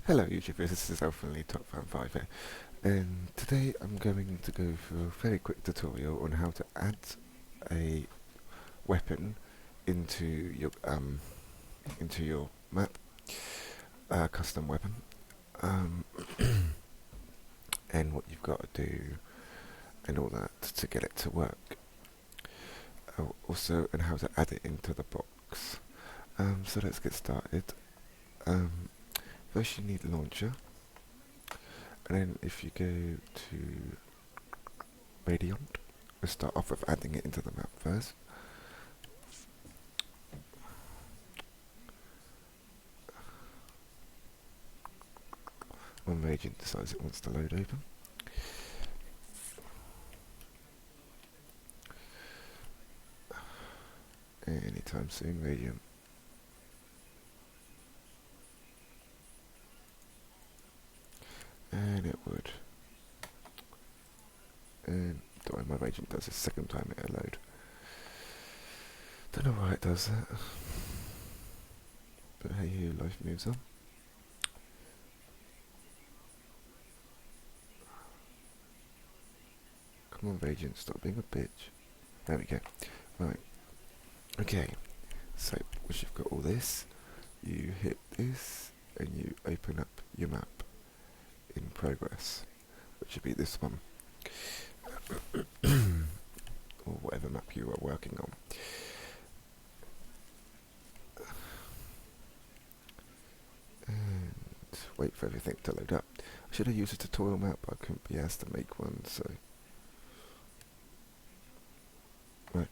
Hello YouTubers, this is Elfinley Top Fan 5 here, and today I'm going to go through a very quick tutorial on how to add a weapon into your map, custom weapon, and what you've got to do and all that to get it to work. Also, and how to add it into the box. So let's get started. First you need a launcher, and then if you go to Radiant, we'll start off with adding it into the map first. When Radiant decides it wants to load open. Anytime soon, Radiant. And it would. And don't worry, my Radiant does this second time it'll load. Don't know why it does that. But hey, here life moves on. Come on, Radiant, stop being a bitch. There we go. Right. Okay. So once you've got all this, you hit this and you open up your map in progress, which should be this one. Or whatever map you are working on. And wait for everything to load up. I should have used a tutorial map, but I couldn't be asked to make one, so... Right.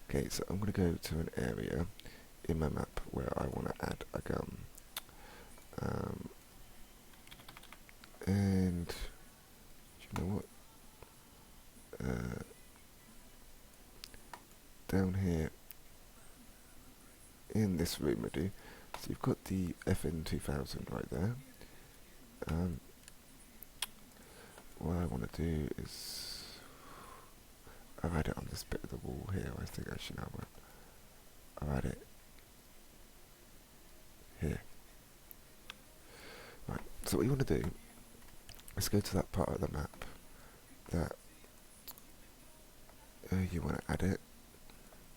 Okay, so I'm going to go to an area in my map where I want to add a gun. And... do you know what? Down here in this room I do. So you've got the FN2000 right there. What I want to do is I've had it on this bit of the wall here. I think actually I won't. I've had it here. Right, so what you want to do is go to that part of the map that you want to add it,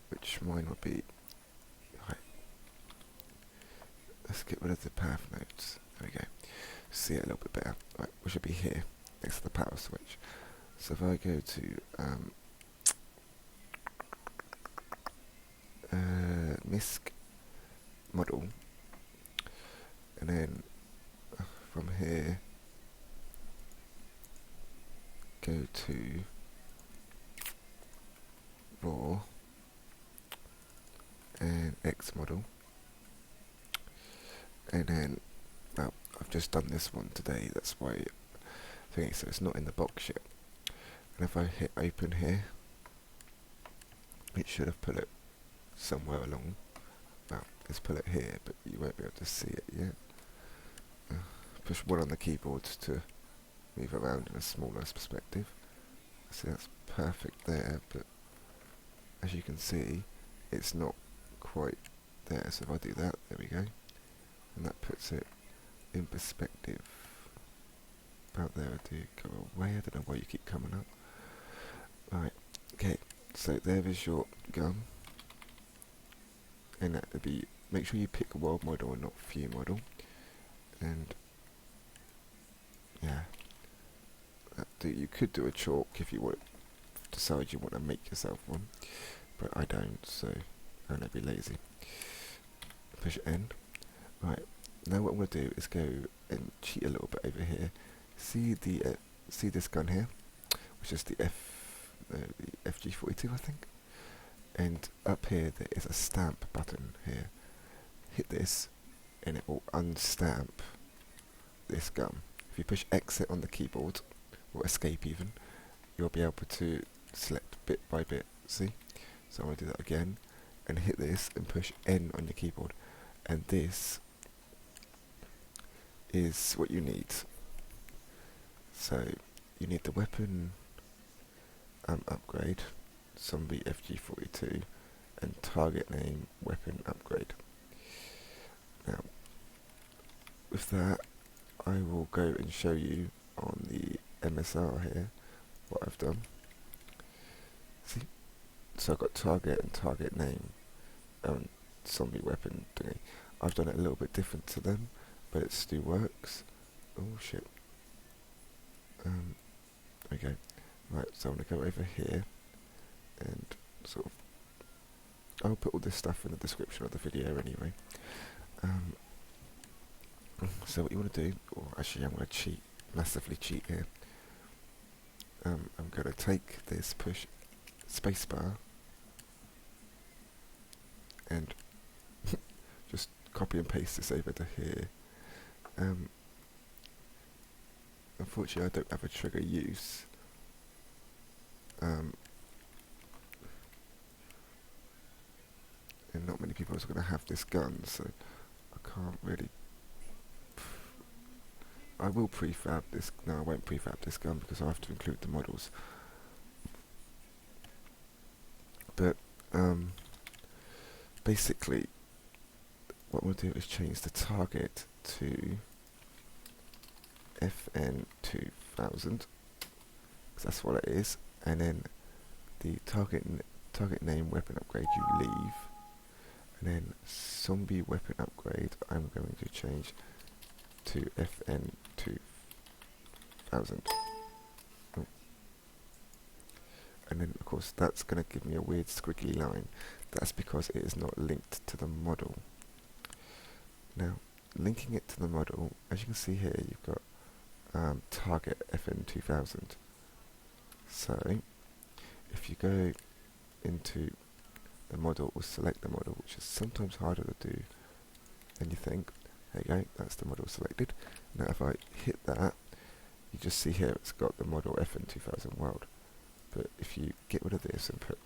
which mine would be, right, let's get rid of the path nodes, there we go, see it a little bit better. Right, we should be here, next to the power switch. So if I go to MISC model, and then from here go to raw and X model, and then, well, I've just done this one today, that's why I think so it's not in the box yet. And if I hit open here, it should have put it somewhere along. Well, let's put it here, but you won't be able to see it yet. Push one on the keyboard to move around in a smaller perspective. See, that's perfect there, but as you can see, it's not quite there. So if I do that, there we go, and that puts it in perspective. About there, I do go away. I don't know why you keep coming up. Right, okay, so there is your gun, and that would be, make sure you pick world model and not view model, and yeah, you could do a chalk if you would decide you want to make yourself one, but I don't, so I'm going to be lazy. Push N. Right, now what I'm going to do is go and cheat a little bit over here. See this gun here, which is the FG42, I think. And up here there is a stamp button here. Hit this, and it will unstamp this gun. If you push exit on the keyboard, or escape even, you'll be able to select bit by bit. See? So I'm going to do that again, and hit this and push N on your keyboard, and this is what you need. So you need the weapon upgrade, zombie FG42, and target name weapon upgrade. Now with that, I will go and show you on the MSR here what I've done. See, so I've got target and target name, zombie weapon thingy. I've done it a little bit different to them, but it still works. Oh shit. Okay, right, so I'm going to go over here and sort of, I'll put all this stuff in the description of the video anyway. So what you want to do, or actually I'm going to cheat, massively cheat here. I'm going to take this push spacebar and just copy and paste this over to here. Unfortunately, I don't have a trigger use. And not many people are going to have this gun, so I can't really. I will prefab this. No, I won't prefab this gun because I have to include the models. But basically, what we'll do is change the target to FN 2000, because that's what it is, and then the target name weapon upgrade you leave, and then zombie weapon upgrade I'm going to change to FN 2000. Oh. And then of course that's going to give me a weird squiggly line. That's because it is not linked to the model. Now, linking it to the model, as you can see here, you've got target FN 2000. So if you go into the model or select the model, which is sometimes harder to do than you think. There you go, that's the model selected. Now if I hit that, you just see here it's got the model FN 2000 world. But if you get rid of this and put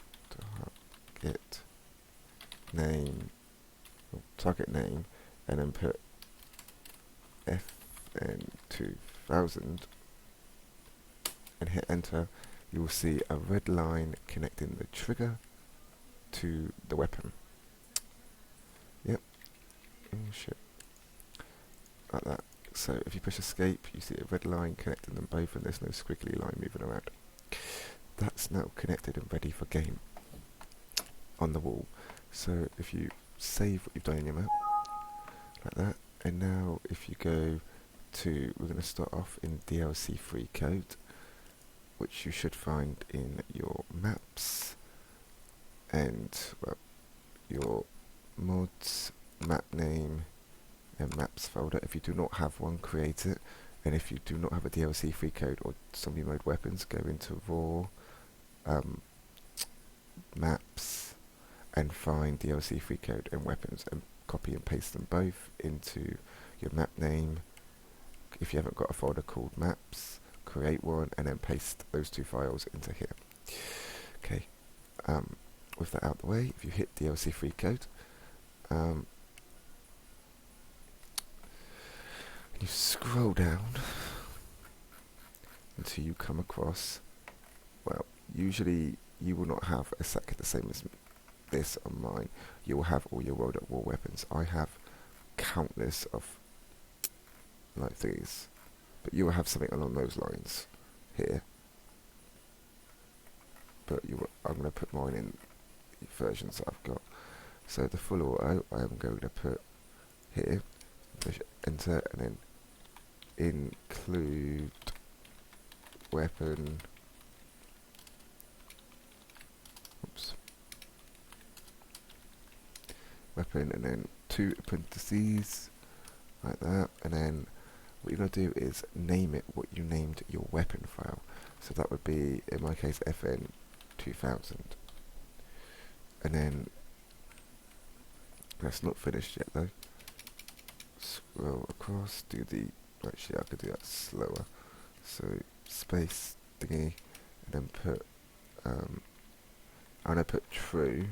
target name, and then put FN 2000 and hit enter, you will see a red line connecting the trigger to the weapon. Yep. Oh shit. Like that. So if you push escape, you see a red line connecting them both, and there's no squiggly line moving around. That's now connected and ready for game on the wall. So if you save what you've done in your map, like that, and now if you go to, we're going to start off in DLC free code, which you should find in your maps and your mods, map name and maps folder. If you do not have one, create it, and if you do not have a DLC free code or zombie mode weapons, go into raw maps and find DLC free code and weapons and copy and paste them both into your map name. If you haven't got a folder called maps, create one and then paste those two files into here. Okay, with that out of the way, if you hit DLC free code, you scroll down until you come across, well, usually you will not have exactly the same as this on mine. You will have all your World at War weapons. I have countless of like these, but you will have something along those lines here. But I'm going to put mine in the versions that I've got. So the full auto I am going to put here, push enter, and then include weapon, weapon, and then 2 parentheses like that, and then what you're going to do is name it what you named your weapon file. So that would be, in my case, FN 2000. And then that's not finished yet though. Scroll across, do the, actually I could do that slower. So space thingy, and then put I'm gonna put true,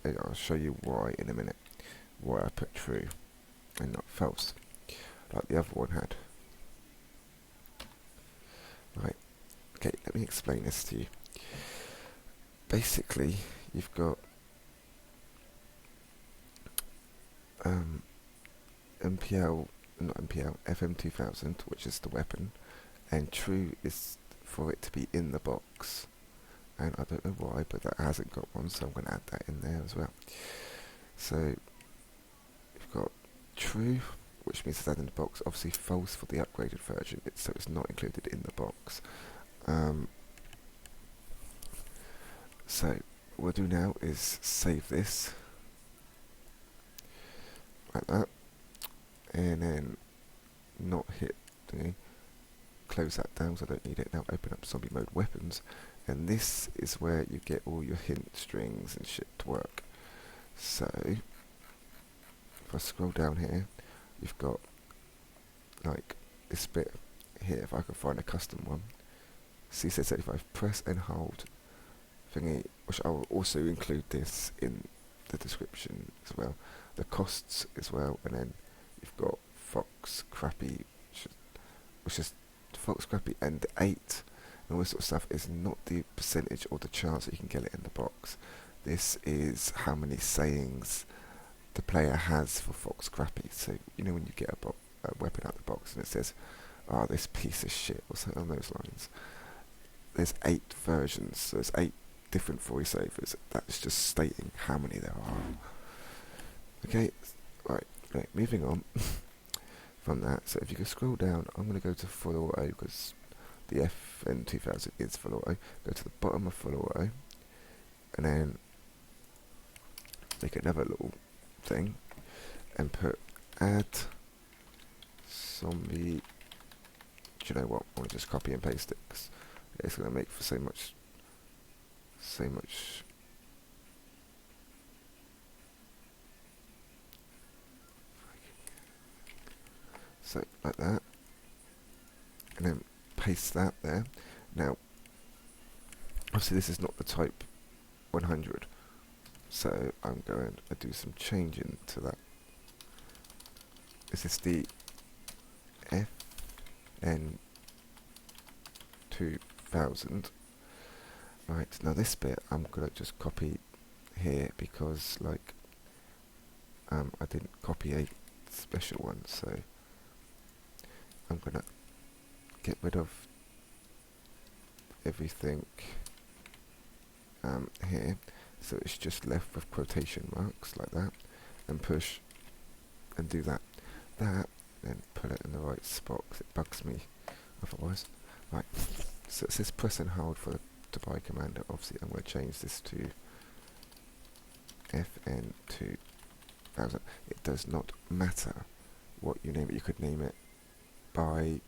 and I'll show you why in a minute. Why I put true and not false, like the other one had. Right, okay, let me explain this to you. Basically, you've got MPL, not MPL, FM2000, which is the weapon, and true is for it to be in the box. And I don't know why, but that hasn't got one, so I'm going to add that in there as well. So you've got true, which means it's added in the box. Obviously false for the upgraded version, so it's not included in the box. So what we'll do now is save this like that, and then not hit close that down because I don't need it. Now open up zombie mode weapons, and this is where you get all your hint strings and shit to work. So if I scroll down here, you've got like this bit here. If I can find a custom one, C-35, press and hold thingy, which I will also include this in the description as well, the costs as well, and then you've got Fox Crappy, which is Fox Crappy and 8 and all this sort of stuff is not the percentage or the chance that you can get it in the box. This is how many sayings the player has for Fox Crappy. So you know when you get a weapon out of the box and it says, "Oh, this piece of shit," or something on those lines. There's 8 versions, so there's 8 different voiceovers. That's just stating how many there are. Okay, right, moving on from that. So if you can scroll down, I'm going to go to full auto because the FN2000 is full auto. Go to the bottom of full auto, and then make another little thing, and put add zombie. Do you know what? I want to just copy and paste it because it's going to make for so much. So like that, and then paste that there. Now, obviously this is not the type 100, so I'm going to do some changing to that. This is the FN2000. Right, now this bit I'm going to just copy here because like I didn't copy a special one, so I'm going to get rid of everything here, so it's just left with quotation marks like that, and push and do that, then put it in the right spot because it bugs me otherwise. Right, so it says press and hold for the to buy commander. Obviously I'm going to change this to FN2000. It does not matter what you name it. You could name it by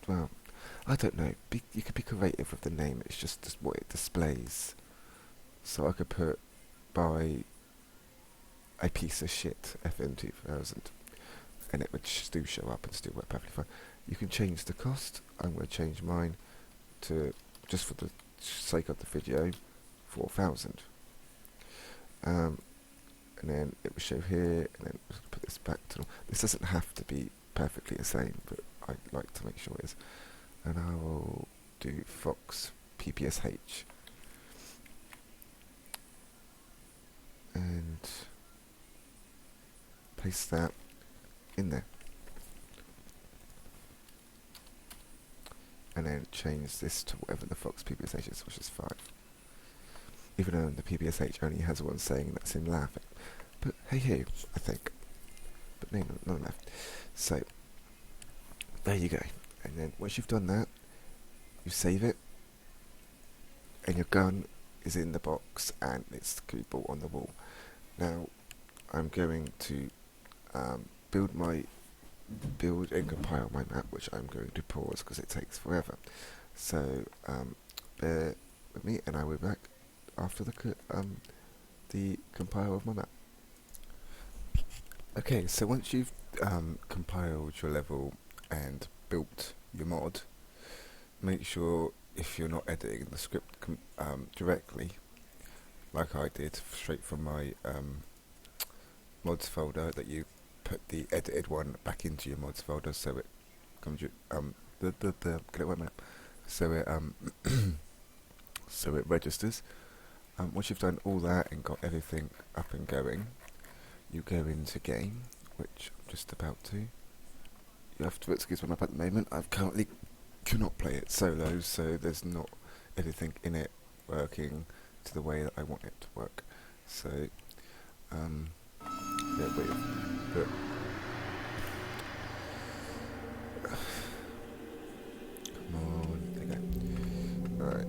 well, I don't know. You could be creative with the name. It's just what it displays. So I could put by a piece of shit FN2000, and it would still show up and still work perfectly fine. You can change the cost. I'm going to change mine to, just for the sake of the video, 4,000. And then it will show here, and then put this back to. This doesn't have to be perfectly the same, but I like to make sure it is. And I will do Fox PPSH. And paste that in there. And then change this to whatever the Fox PPSH is, which is 5. Even though the PPSH only has one saying that's him laughing. But hey, I think. But no, none left. So, there you go. And then once you've done that, you save it, and your gun is in the box, and it's can be bought on the wall. Now, I'm going to build and compile my map, which I'm going to pause because it takes forever. So bear with me, and I will be back after the compile of my map. Okay, so once you've compiled your level and built your mod, make sure if you're not editing the script directly, like I did straight from my mods folder, that you put the edited one back into your mods folder, so it comes so it so it registers. Once you've done all that and got everything up and going, you go into game, which I'm just about to. You have to excuse my map at the moment. I currently cannot play it solo, so there's not anything in it working to the way that I want it to work. So, yeah, but come on, there you go. Alright.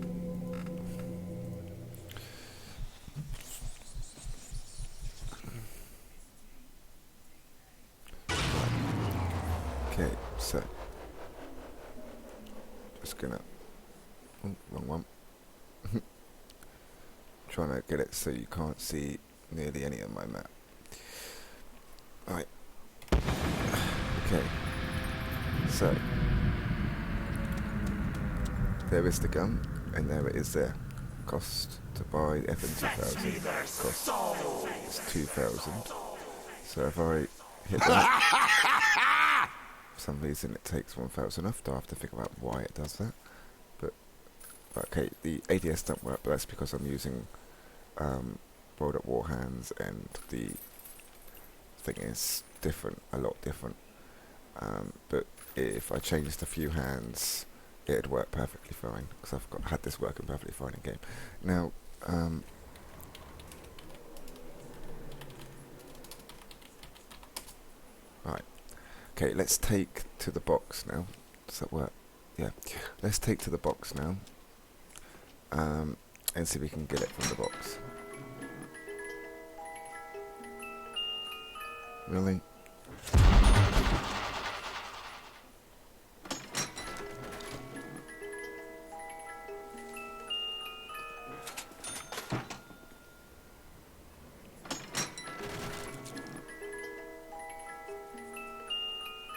Okay, so just gonna, oh, wrong one. Trying to get it so you can't see nearly any of my map. Right. Okay. So there is the gun, and there it is there. Cost to buy FN 2000. Cost is 2,000. So if I hit that, for some reason it takes 1,000 off. I have to figure out why it does that. But okay, the ADS don't work, but that's because I'm using rolled up war hands, and the thing is different, a lot different. But if I changed a few hands, it'd work perfectly fine, because I've had this working perfectly fine in game. Now, right, okay, let's take to the box now. Does that work? Yeah, let's take to the box now, and see if we can get it from the box. Really?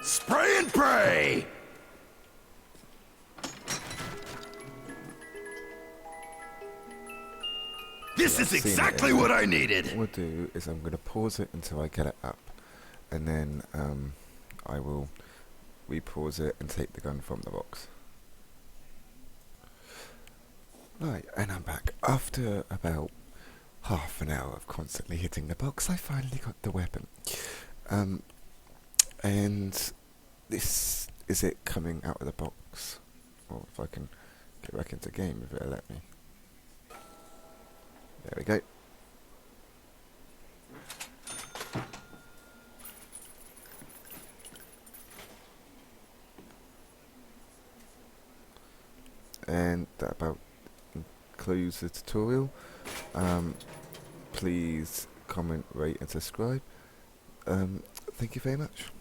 Spray and pray! This is exactly what I needed! What we'll do is I'm going to pause it until I get it up, and then I will re-pause it and take the gun from the box. Right, and I'm back. After about half an hour of constantly hitting the box, I finally got the weapon. And this is it coming out of the box. Or if I can get back into game, if it'll let me. There we go. And that about concludes the tutorial. Please comment, rate and subscribe. Thank you very much.